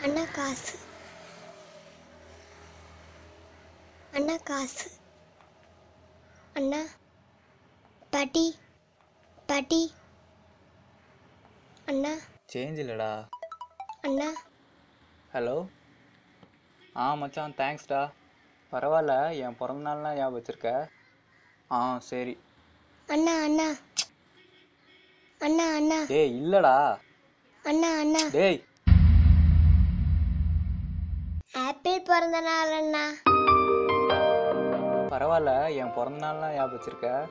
அண்ணா காசு. அண்ணா காசு. அண்ணா. பாட்டி. பாட்டி. அண்ணா. சேஞ்ச் இல்லடா. அண்ணா. ஹலோ. மச்சான் தேங்க்ஸ்டா. பரவாயில்ல, என் பிறந்த நாள்லாம் ஞாபகம் வச்சிருக்க. சரி. அண்ணா அண்ணா. அண்ணா அண்ணா. டேய் இல்லடா. அண்ணா அண்ணா. டேய். ஆப்பிள் பிறந்த நாள் அண்ணா. பரவாயில்ல, என் பிறந்த நாள்லாம் ஞாபகம் வச்சிருக்க.